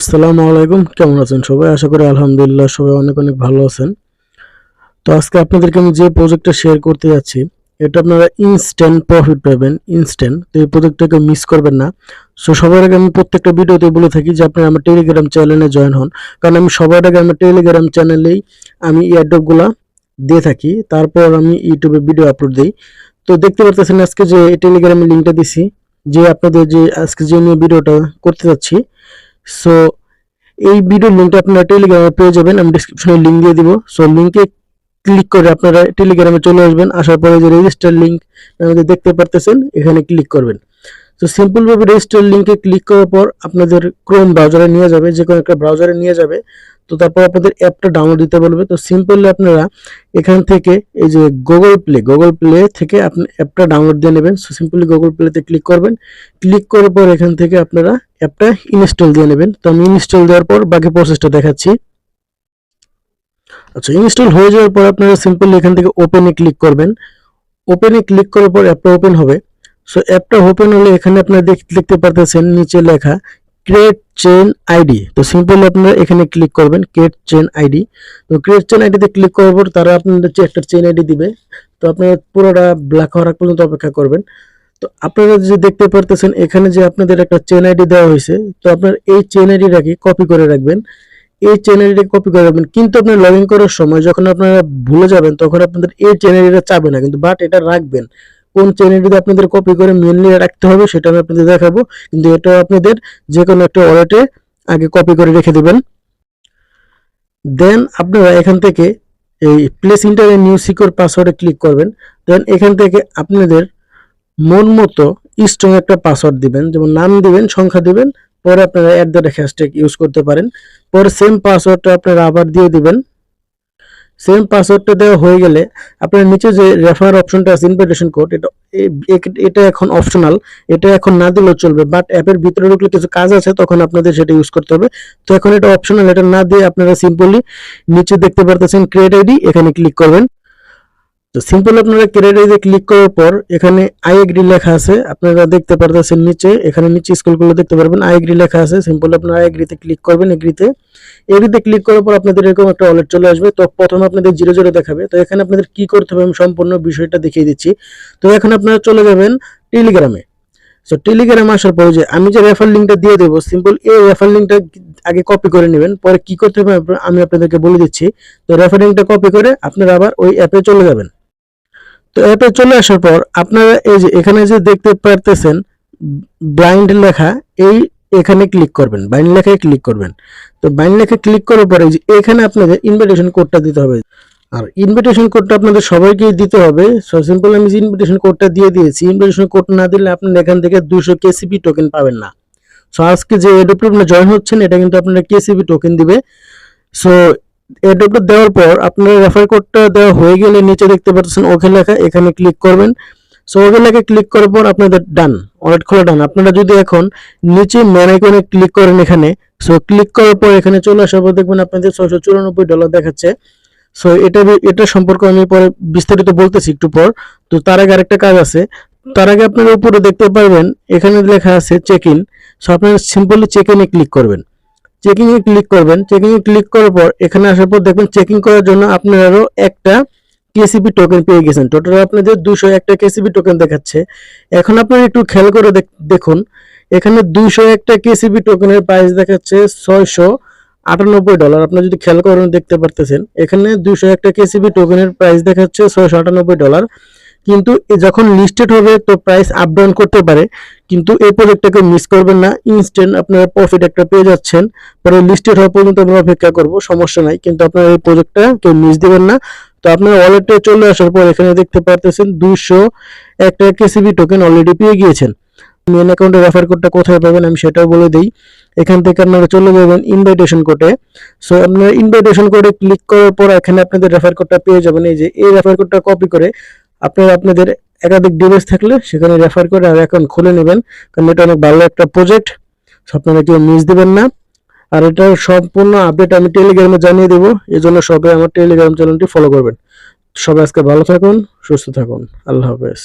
আসসালামু আলাইকুম, কেমন আছেন সবাই? আশা করি আলহামদুলিল্লাহ সবাই অনেক অনেক ভালো আছেন। তো আজকে আপনাদেরকে আমি যে প্রজেক্টটা শেয়ার করতে যাচ্ছি, এটা আপনারা ইনস্ট্যান্ট প্রফিট পাবেন, ইনস্ট্যান্ট। তো এই প্রজেক্টটাকে মিস করবেন না। সো সবার আগে আমি প্রত্যেকটা ভিডিওতে বলে থাকি যে আপনারা আমার টেলিগ্রাম চ্যানেলে জয়েন হন, কারণ আমি সবার আগে আমার টেলিগ্রাম চ্যানেলেই আমি এয়ারড্রপগুলা দিয়ে থাকি, তারপর আমি ইউটিউবে ভিডিও আপলোড দিই। তো দেখতে পারতেছেন আজকে যে টেলিগ্রামের লিঙ্কটা দিছি, যে আপনাদের যে আজকে যে নিয়ে ভিডিওটা করতে যাচ্ছি। সো এই ভিডিওর লিঙ্কটা আপনারা টেলিগ্রামে পেয়ে যাবেন, আমি ডেসক্রিপশনে লিঙ্ক দিয়ে দিব। সো লিঙ্কে ক্লিক করে আপনারা টেলিগ্রামে চলে আসবেন। আসার পরে যে রেজিস্টার লিঙ্ক আমাদের দেখতে পারতেছেন, এখানে ক্লিক করবেন। তো সিম্পল ভাবে রেজিস্টার লিঙ্কে ক্লিক করার পর আপনাদের ক্রোম ব্রাউজারে নিয়ে যাবে, যে কোনো একটা ব্রাউজারে নিয়ে যাবে। তো তারপর আপনাদের অ্যাপটা ডাউনলোড দিতে বলবে। তো সিম্পলি আপনারা এখান থেকে এই যে গুগল প্লে থেকে আপনি অ্যাপটা ডাউনলোড দিয়ে নেবেন। সো সিম্পলি গুগল প্লেতে ক্লিক করবেন। ক্লিক করার পর এখান থেকে আপনারা অ্যাপটা ইনস্টল দিয়ে নেবেন। তো আমি ইনস্টল দেওয়ার পর বাকি প্রসেসটা দেখাচ্ছি। আচ্ছা, ইনস্টল হয়ে যাওয়ার পর আপনারা সিম্পলি এখান থেকে ওপেনে ক্লিক করবেন। ওপেনে ক্লিক করার পর অ্যাপটা ওপেন হবে। সো অ্যাপটা ওপেন হলে এখানে আপনারা দেখতে পারতেছেন নিচে লেখা ক্রিয়েট চেইন আইডি। তো সিম্পলি আপনারা এখানে ক্লিক করবেন ক্রিয়েট চেইন আইডি। তো ক্রিয়েট চেইন আইডিতে ক্লিক করার পর তারা আপনাদের একটা চেইন আইডি দিবে। তো আপনারা পুরোটা ব্ল্যাক হওয়ার আগ পর্যন্ত অপেক্ষা করবেন। তো আপনারা যে দেখতে পারতেছেন এখানে যে আপনাদের একটা চেইন আইডি দেওয়া হয়েছে, তো আপনার এই চেইন আইডিটাকে কপি করে রাখবেন। এই চেইন আইডিটাকে কপি করে রাখবেন, কিন্তু আপনার লগ ইন করার সময় যখন আপনারা ভুলে যাবেন তখন আপনাদের এই চেইন আইডিটা চাবে না, কিন্তু বাট এটা রাখবেন। কোন চেইন আইডিতে আপনাদের কপি করে মেইনলি রাখতে হবে সেটা আমি আপনাদের দেখাবো, কিন্তু এটা আপনাদের যে কোনো একটা ওয়ালেটে আগে কপি করে রেখে দিবেন। দেন আপনারা এখান থেকে এই please enter a new secure পাসওয়ার্ডে ক্লিক করবেন। দেন এখান থেকে আপনাদের মন মতো স্ট্রং একটা পাসওয়ার্ড দিবেন, যেমন নাম দিবেন, সংখ্যা দিবেন, পরে আপনারা @হ্যাশট্যাগ ইউজ করতে পারেন। পরে সেম পাসওয়ার্ডটা আপনারা আবার দিয়ে দিবেন। সেম পাসওয়ার্ডটা দেওয়া হয়ে গেলে আপনার নিচে যে রেফার অপশনটা আছে ইনভিটেশন কোড, এটা এখন অপশনাল, এটা এখন না দিলেও চলবে, বাট অ্যাপের ভিতরে ঢুকলে কিছু কাজ আছে তখন আপনাদের সেটা ইউজ করতে হবে। তো এখন এটা অপশনাল, এটা না দিয়ে আপনারা সিম্পলি নিচে দেখতে পারতেছেন ক্রিয়েট আইডি, এখানে ক্লিক করবেন। তো সিম্পল আপনারা ক্রিয়েট আইডিতে ক্লিক করার পর এখানে আই এগ্রি লেখা আছে, আপনারা দেখতে পারতেছেন নিচে, এখানে নিচে স্ক্রল করলে দেখতে পারবেন আই এগ্রি লেখা আছে। সিম্পল আপনারা আই এগ্রিতে ক্লিক করবেন। এগ্রিতে ক্লিক করার পর আপনাদের এরকম একটা ওয়ালেট চলে আসবে। তো প্রথমে আপনাদের 00 দেখাবে। তো এখানে আপনাদের কি করতে হবে আমি সম্পূর্ণ বিষয়টা দেখিয়ে দিচ্ছি। তো এখন আপনারা চলে যাবেন টেলিগ্রামে। সো টেলিগ্রামে আসার পরে যে আমি যে রেফার লিঙ্কটা দিয়ে দেবো, সিম্পল এই রেফার লিঙ্কটা আগে কপি করে নেবেন। পরে কি করতে হবে আমি আপনাদেরকে বলে দিচ্ছি। তো রেফার লিঙ্কটা কপি করে আপনারা আবার ওই অ্যাপে চলে যাবেন। তো অ্যাপে চলে আসার পর আপনারা এই যে এখানে যে দেখতে পারতেছেন ব্লাইন্ড লেখা, এই এখানে ক্লিক করবেন, বাইন্ড লেখায় ক্লিক করবেন। তো বাইন্ড লেখায় ক্লিক করার পরে যে এখানে আপনাদের ইনভিটেশন কোডটা দিতে হবে, আর ইনভিটেশন কোডটা আপনাদের সবাইকেই দিতে হবে। সো সিম্পল আমি ইনভিটেশন কোডটা দিয়ে দিয়েছি। ইনভিটেশন কোড না দিলে আপনারা এখান থেকে 200 কেসিপি টোকেন পাবেন না। সো আজকে যে এডপ্টে আপনারা জয়েন হচ্ছেন এটা কিন্তু আপনারা কেসিপি টোকেন দিবে। সো এডপ্টে দেওয়ার পর আপনারা রেফার কোডটা দেওয়া হয়ে গেলে নিচে দেখতে পাচ্ছেন ওকে লেখা, এখানে ক্লিক করবেন। সো ওকে লেখা ক্লিক করার পর আপনাদের ডান, ওয়ালেট খোলা ডান। আপনারা যদি এখন নিচে ম্যান আইকনে ক্লিক করেন এখানে, সো ক্লিক করার পর এখানে চলে আসার পর দেখবেন আপনাদের $694 দেখাচ্ছে। সো এটা সম্পর্কে আমি পরে বিস্তারিত বলতেছি একটু পর। তো তার আগে আরেকটা কাজ আছে। তার আগে আপনারা উপরে দেখতে পারবেন এখানে লেখা আছে চেক ইন। সো আপনারা সিম্পলি চেক ইনে ক্লিক করবেন। চেকিং এ ক্লিক করবেন। চেকিং এ ক্লিক করার পর এখানে আসার পর দেখবেন চেকিং করার জন্য আপনারাও একটা কেসিপি টোকেন পেয়ে গেছেন। টোটাল আপনাদের 201টা কেসিপি টোকেন দেখাচ্ছে। এখন আপনারা একটু খেয়াল করে দেখুন, এখানে 201টা কেসিপি টোকেনের প্রাইস দেখাচ্ছে $698। আপনারা যদি খেয়াল করেন দেখতে পারতেছেন এখানে 201টা কেসিপি টোকেনের প্রাইস দেখাচ্ছে $698। কিন্তু যখন লিস্টেড হবে তো প্রাইস আপ ডাউন করতে পারে, কিন্তু এই প্রজেক্টটাকে মিস করবেন না। ইনস্ট্যান্ট আপনারা প্রফিট একটা পেয়ে যাচ্ছেন। পরে লিস্টেড হওয়া পর্যন্ত আমরা অপেক্ষা করব, সমস্যা নাই, কিন্তু আপনারা এই প্রজেক্টটা কেউ মিস দিবেন না। তো আপনার ওয়ালেটে চলে আসার পর এখানে দেখতে পারতেছেন 201টা কেসিবি টোকেন অলরেডি পেয়ে গিয়েছেন। মেন অ্যাকাউন্টে রেফার কোডটা কোথায় পাবেন আমি সেটাও বলে দিই। এখান থেকে আপনারা চলে যাবেন ইনভাইটেশন কোডে। সো আপনারা ইনভাইটেশন কোডে ক্লিক করার পর এখানে আপনাদের রেফার কোডটা পেয়ে যাবেন। এই যে এই রেফার কোডটা কপি করে আপনারা আপনাদের একাধিক ডিভাইস থাকলে সেখানে রেফার করে আর অ্যাকাউন্ট খুলে নেবেন, কারণ এটা অনেক ভালো একটা প্রজেক্ট। আপনারা কেউ মিস দিবেন না। আর এটার সম্পূর্ণ আপডেট আমি টেলিগ্রামে জানিয়ে দেবো, এই জন্য সবাই আমার টেলিগ্রাম চ্যানেলটি ফলো করবেন। সবাই আজকে ভালো থাকুন, সুস্থ থাকুন, আল্লাহ হাফেজ।